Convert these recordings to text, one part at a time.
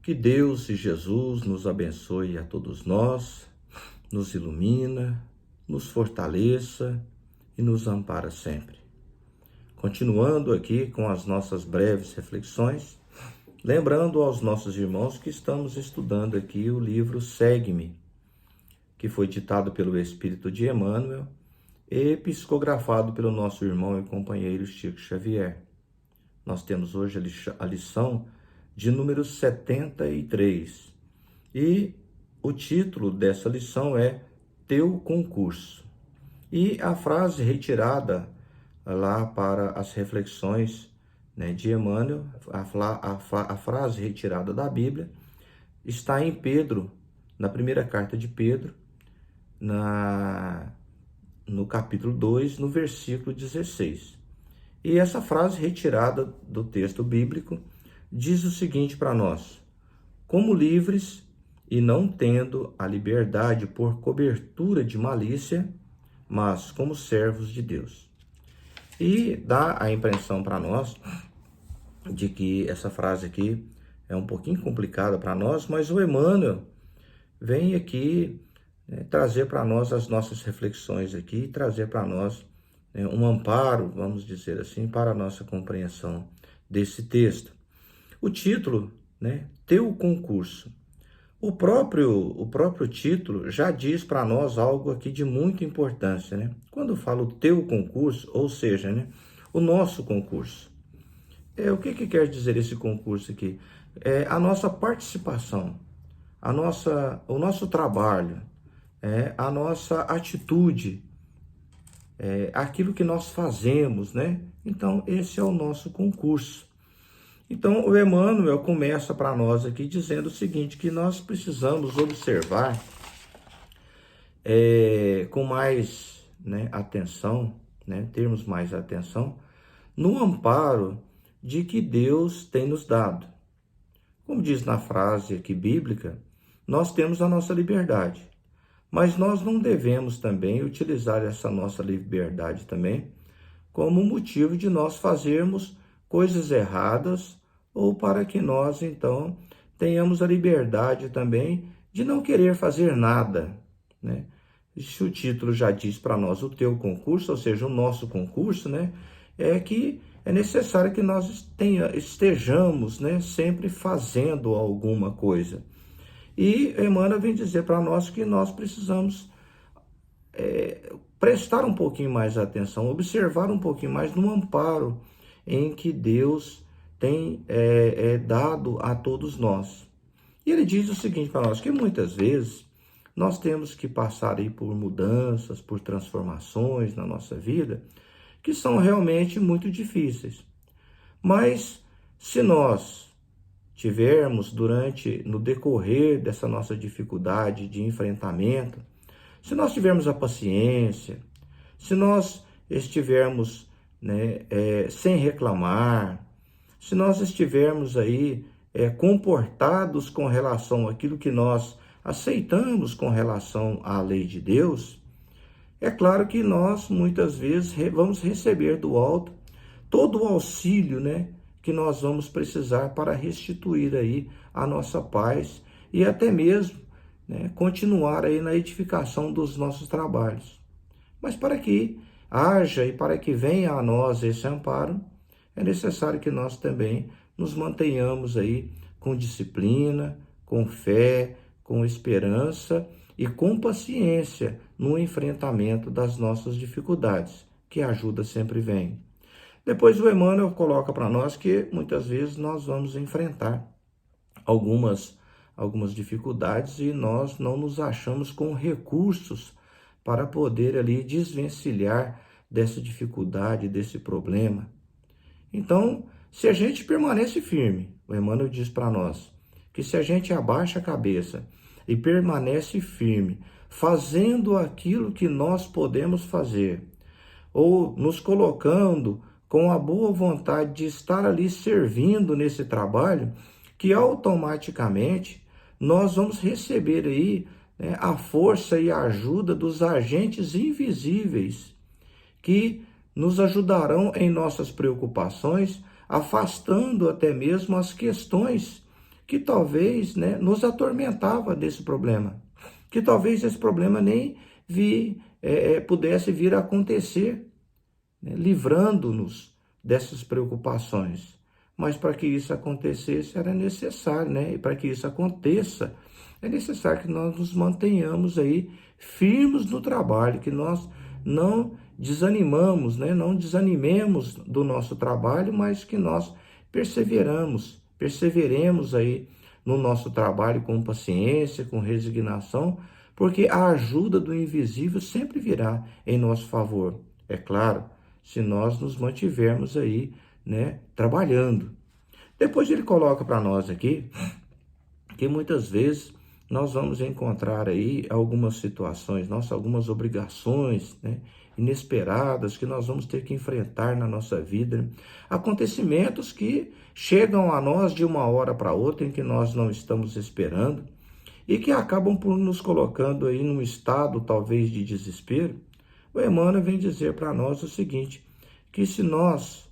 Que Deus e Jesus nos abençoe a todos nós, nos ilumina, nos fortaleça e nos ampara sempre. Continuando aqui com as nossas breves reflexões, lembrando aos nossos irmãos que estamos estudando aqui o livro Segue-me, que foi ditado pelo Espírito de Emmanuel e psicografado pelo nosso irmão e companheiro Chico Xavier. Nós temos hoje a lição de número 73 e o título dessa lição é Teu Concurso. E a frase retirada lá para as reflexões de Emmanuel, a frase retirada da Bíblia, está em Pedro, na primeira carta de Pedro, no capítulo 2, no versículo 16. E essa frase retirada do texto bíblico diz o seguinte para nós: como livres e não tendo a liberdade por cobertura de malícia, mas como servos de Deus. E dá a impressão para nós de que essa frase aqui é um pouquinho complicada para nós, mas o Emmanuel vem aqui trazer para nós as nossas reflexões aqui, trazer para nós um amparo, vamos dizer assim, para a nossa compreensão desse texto. O título, Teu Concurso. O próprio título já diz para nós algo aqui de muita importância, Quando eu falo teu concurso, ou seja, o nosso concurso. O que quer dizer esse concurso aqui? É a nossa participação, o nosso trabalho, a nossa atitude, aquilo que nós fazemos, Então, esse é o nosso concurso. Então, o Emmanuel começa para nós aqui dizendo o seguinte, que nós precisamos observar com mais atenção, termos mais atenção, no amparo de que Deus tem nos dado. Como diz na frase aqui bíblica, nós temos a nossa liberdade, mas nós não devemos também utilizar essa nossa liberdade também como motivo de nós fazermos coisas erradas ou para que nós, então, tenhamos a liberdade também de não querer fazer nada, Se o título já diz para nós o teu concurso, ou seja, o nosso concurso, é que é necessário que nós estejamos, sempre fazendo alguma coisa. E Emmanuel vem dizer para nós que nós precisamos prestar um pouquinho mais atenção, observar um pouquinho mais no amparo em que Deus tem dado a todos nós. E ele diz o seguinte para nós, que muitas vezes nós temos que passar aí por mudanças, por transformações na nossa vida, que são realmente muito difíceis. Mas se nós tivermos no decorrer dessa nossa dificuldade de enfrentamento, se nós tivermos a paciência, se nós estivermos sem reclamar, se nós estivermos aí comportados com relação àquilo que nós aceitamos com relação à lei de Deus, é claro que nós muitas vezes vamos receber do alto todo o auxílio, que nós vamos precisar para restituir aí a nossa paz e até mesmo continuar aí na edificação dos nossos trabalhos. Mas para que haja e para que venha a nós esse amparo, é necessário que nós também nos mantenhamos aí com disciplina, com fé, com esperança e com paciência no enfrentamento das nossas dificuldades, que a ajuda sempre vem. Depois o Emmanuel coloca para nós que muitas vezes nós vamos enfrentar algumas dificuldades e nós não nos achamos com recursos para poder ali desvencilhar dessa dificuldade, desse problema. Então, se a gente permanece firme, o Emmanuel diz para nós, que se a gente abaixa a cabeça e permanece firme, fazendo aquilo que nós podemos fazer, ou nos colocando com a boa vontade de estar ali servindo nesse trabalho, que automaticamente nós vamos receber aí a força e a ajuda dos agentes invisíveis que nos ajudarão em nossas preocupações, afastando até mesmo as questões que talvez, né, nos atormentava desse problema, que talvez esse problema nem pudesse vir a acontecer, né, livrando-nos dessas preocupações. Mas para que isso acontecesse era necessário, né? E para que isso aconteça, é necessário que nós nos mantenhamos aí firmes no trabalho, que nós não desanimamos, né? Não desanimemos do nosso trabalho, mas que nós perseveremos aí no nosso trabalho com paciência, com resignação, porque a ajuda do invisível sempre virá em nosso favor. É claro, se nós nos mantivermos aí, né, trabalhando. Depois ele coloca para nós aqui que muitas vezes nós vamos encontrar aí algumas situações, nossas algumas obrigações, né, inesperadas que nós vamos ter que enfrentar na nossa vida, né? Acontecimentos que chegam a nós de uma hora para outra em que nós não estamos esperando e que acabam por nos colocando aí num estado talvez de desespero. O Emmanuel vem dizer para nós o seguinte, que se nós,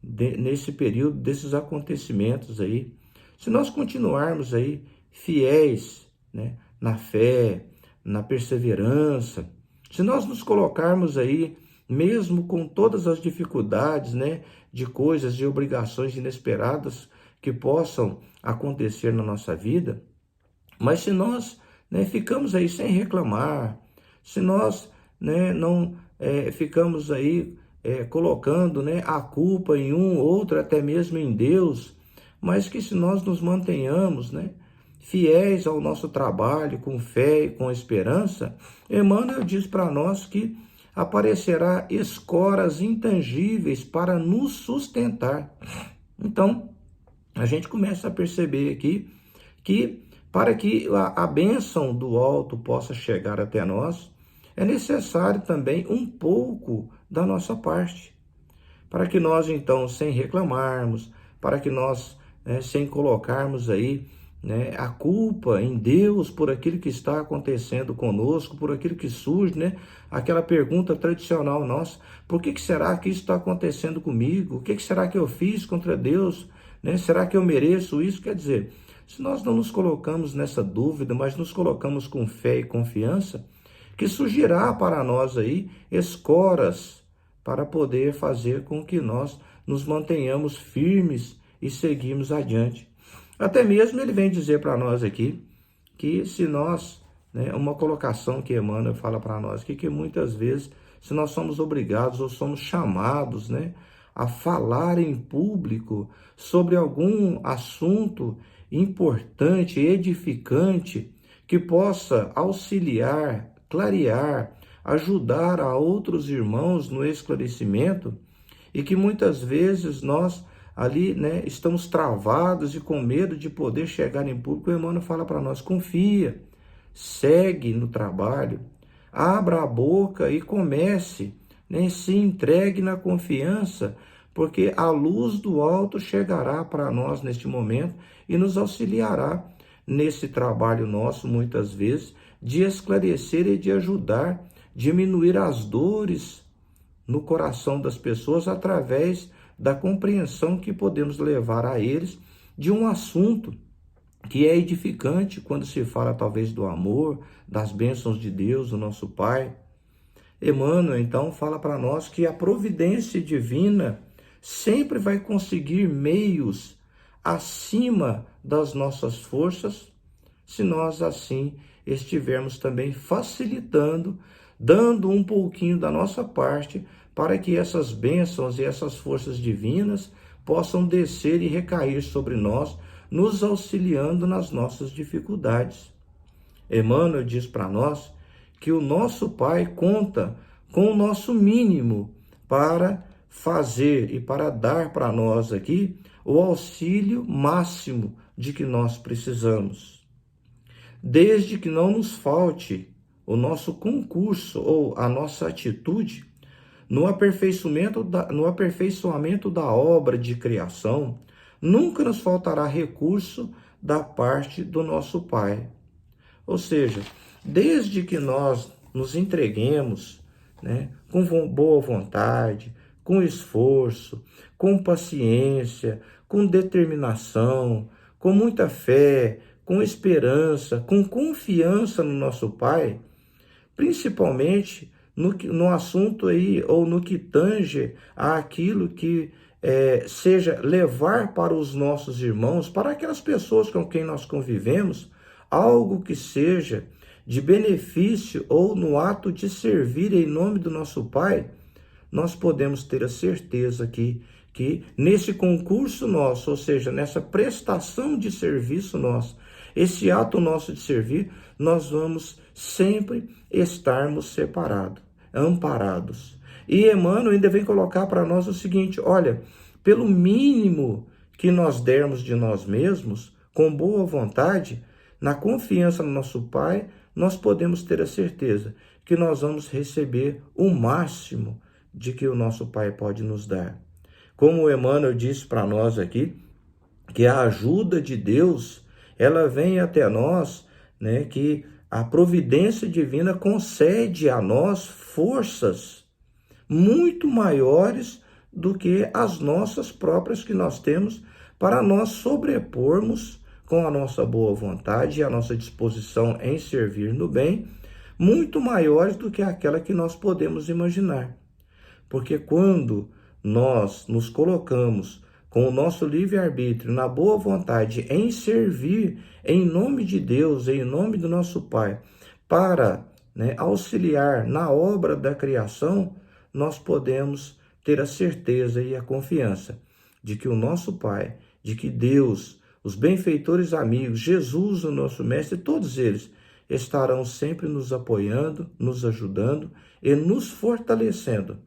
nesse período desses acontecimentos aí, se nós continuarmos aí fiéis, né, na fé, na perseverança, se nós nos colocarmos aí, mesmo com todas as dificuldades, né, de coisas, de obrigações inesperadas que possam acontecer na nossa vida, mas se nós, né, ficamos aí sem reclamar, se nós, né, não ficamos aí colocando, né, a culpa em um, outro, até mesmo em Deus, mas que se nós nos mantenhamos, né, fiéis ao nosso trabalho, com fé e com esperança, Emmanuel diz para nós que aparecerá escoras intangíveis para nos sustentar. Então, a gente começa a perceber aqui que para que a bênção do alto possa chegar até nós, é necessário também um pouco da nossa parte. Para que nós, então, sem reclamarmos, para que nós, né, sem colocarmos aí, né, a culpa em Deus por aquilo que está acontecendo conosco, por aquilo que surge, né? Aquela pergunta tradicional nossa, por que será que isso está acontecendo comigo? O que será que eu fiz contra Deus? Né? Será que eu mereço isso? Quer dizer, se nós não nos colocamos nessa dúvida, mas nos colocamos com fé e confiança, que surgirá para nós aí escoras para poder fazer com que nós nos mantenhamos firmes e seguimos adiante. Até mesmo ele vem dizer para nós aqui que se nós, né, uma colocação que Emmanuel fala para nós aqui, que muitas vezes, se nós somos obrigados ou somos chamados, né, a falar em público sobre algum assunto importante, edificante, que possa auxiliar, clarear, ajudar a outros irmãos no esclarecimento, e que muitas vezes nós ali, né, estamos travados e com medo de poder chegar em público. O Emmanuel fala para nós, confia, segue no trabalho, abra a boca e comece, né, se entregue na confiança, porque a luz do alto chegará para nós neste momento e nos auxiliará nesse trabalho nosso, muitas vezes, de esclarecer e de ajudar, diminuir as dores no coração das pessoas através da compreensão que podemos levar a eles de um assunto que é edificante quando se fala talvez do amor, das bênçãos de Deus, o nosso Pai. Emmanuel, então, fala para nós que a providência divina sempre vai conseguir meios acima das nossas forças, se nós assim estivermos também facilitando, dando um pouquinho da nossa parte para que essas bênçãos e essas forças divinas possam descer e recair sobre nós, nos auxiliando nas nossas dificuldades. Emmanuel diz para nós que o nosso Pai conta com o nosso mínimo para fazer e para dar para nós aqui o auxílio máximo de que nós precisamos. Desde que não nos falte o nosso concurso ou a nossa atitude no aperfeiçoamento da obra de criação, nunca nos faltará recurso da parte do nosso Pai. Ou seja, desde que nós nos entreguemos, né, com boa vontade, com esforço, com paciência, com determinação, com muita fé, com esperança, com confiança no nosso Pai, principalmente no assunto aí, ou no que tange àquilo que seja levar para os nossos irmãos, para aquelas pessoas com quem nós convivemos, algo que seja de benefício ou no ato de servir em nome do nosso Pai, nós podemos ter a certeza que nesse concurso nosso, ou seja, nessa prestação de serviço nosso, esse ato nosso de servir, nós vamos sempre estarmos separados, amparados. E Emmanuel ainda vem colocar para nós o seguinte: olha, pelo mínimo que nós dermos de nós mesmos, com boa vontade, na confiança no nosso Pai, nós podemos ter a certeza que nós vamos receber o máximo de que o nosso Pai pode nos dar. Como o Emmanuel disse para nós aqui, que a ajuda de Deus, ela vem até nós, né, que a providência divina concede a nós forças muito maiores do que as nossas próprias que nós temos para nós sobrepormos com a nossa boa vontade e a nossa disposição em servir no bem, muito maiores do que aquela que nós podemos imaginar. Porque quando nós nos colocamos com o nosso livre-arbítrio, na boa vontade, em servir em nome de Deus, em nome do nosso Pai, para auxiliar na obra da criação, nós podemos ter a certeza e a confiança de que o nosso Pai, de que Deus, os benfeitores amigos, Jesus, o nosso Mestre, todos eles estarão sempre nos apoiando, nos ajudando e nos fortalecendo.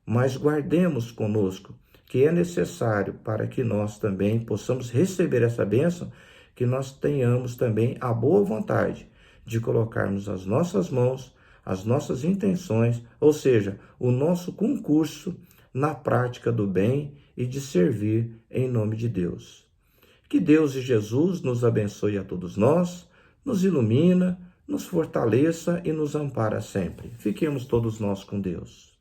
Mas guardemos conosco que é necessário para que nós também possamos receber essa bênção, que nós tenhamos também a boa vontade de colocarmos as nossas mãos, as nossas intenções, ou seja, o nosso concurso na prática do bem e de servir em nome de Deus. Que Deus e Jesus nos abençoe a todos nós, nos ilumina, nos fortaleça e nos ampara sempre. Fiquemos todos nós com Deus.